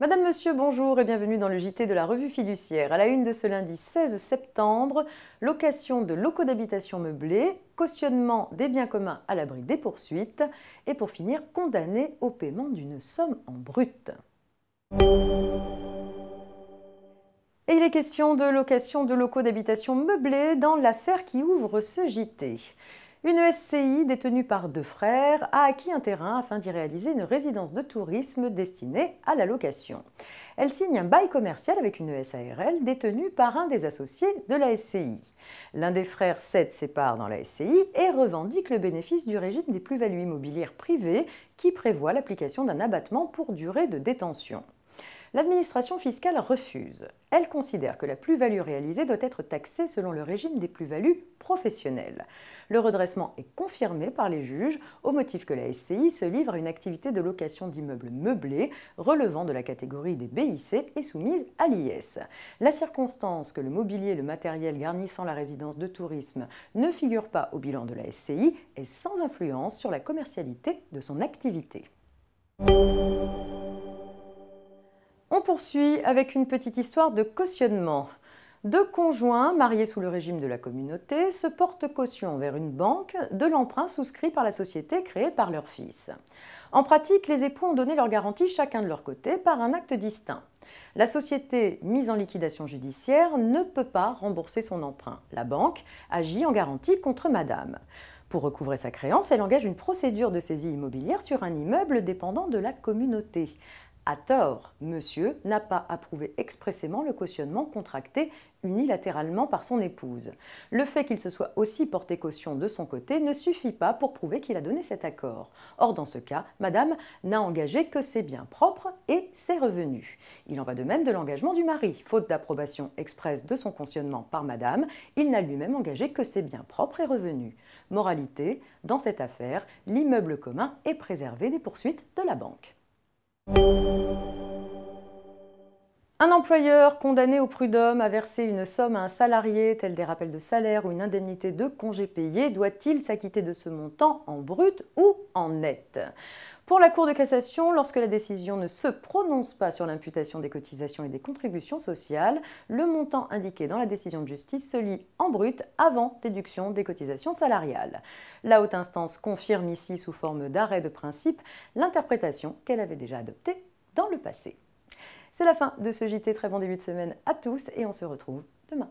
Madame, Monsieur, bonjour et bienvenue dans le JT de la Revue Fiduciaire. À la une de ce lundi 16 septembre, location de locaux d'habitation meublés, cautionnement des biens communs à l'abri des poursuites et pour finir, condamné au paiement d'une somme en brut. Et il est question de location de locaux d'habitation meublés dans l'affaire qui ouvre ce JT. Une SCI détenue par deux frères a acquis un terrain afin d'y réaliser une résidence de tourisme destinée à la location. Elle signe un bail commercial avec une SARL détenue par un des associés de la SCI. L'un des frères cède ses parts dans la SCI et revendique le bénéfice du régime des plus-values immobilières privées qui prévoit l'application d'un abattement pour durée de détention. L'administration fiscale refuse. Elle considère que la plus-value réalisée doit être taxée selon le régime des plus-values professionnelles. Le redressement est confirmé par les juges au motif que la SCI se livre à une activité de location d'immeubles meublés relevant de la catégorie des BIC et soumise à l'IS. La circonstance que le mobilier et le matériel garnissant la résidence de tourisme ne figurent pas au bilan de la SCI est sans influence sur la commercialité de son activité. On poursuit avec une petite histoire de cautionnement. Deux conjoints mariés sous le régime de la communauté se portent caution vers une banque de l'emprunt souscrit par la société créée par leur fils. En pratique, les époux ont donné leur garantie chacun de leur côté par un acte distinct. La société mise en liquidation judiciaire ne peut pas rembourser son emprunt. La banque agit en garantie contre madame. Pour recouvrer sa créance, elle engage une procédure de saisie immobilière sur un immeuble dépendant de la communauté. À tort, monsieur n'a pas approuvé expressément le cautionnement contracté unilatéralement par son épouse. Le fait qu'il se soit aussi porté caution de son côté ne suffit pas pour prouver qu'il a donné cet accord. Or, dans ce cas, madame n'a engagé que ses biens propres et ses revenus. Il en va de même de l'engagement du mari. Faute d'approbation expresse de son cautionnement par madame, il n'a lui-même engagé que ses biens propres et revenus. Moralité, dans cette affaire, l'immeuble commun est préservé des poursuites de la banque. Un employeur condamné au prud'homme à verser une somme à un salarié, tel des rappels de salaire ou une indemnité de congé payé, doit-il s'acquitter de ce montant en brut ou en net? Pour la Cour de cassation, lorsque la décision ne se prononce pas sur l'imputation des cotisations et des contributions sociales, le montant indiqué dans la décision de justice se lit en brut avant déduction des cotisations salariales. La haute instance confirme ici, sous forme d'arrêt de principe, l'interprétation qu'elle avait déjà adoptée dans le passé. C'est la fin de ce JT, très bon début de semaine à tous et on se retrouve demain.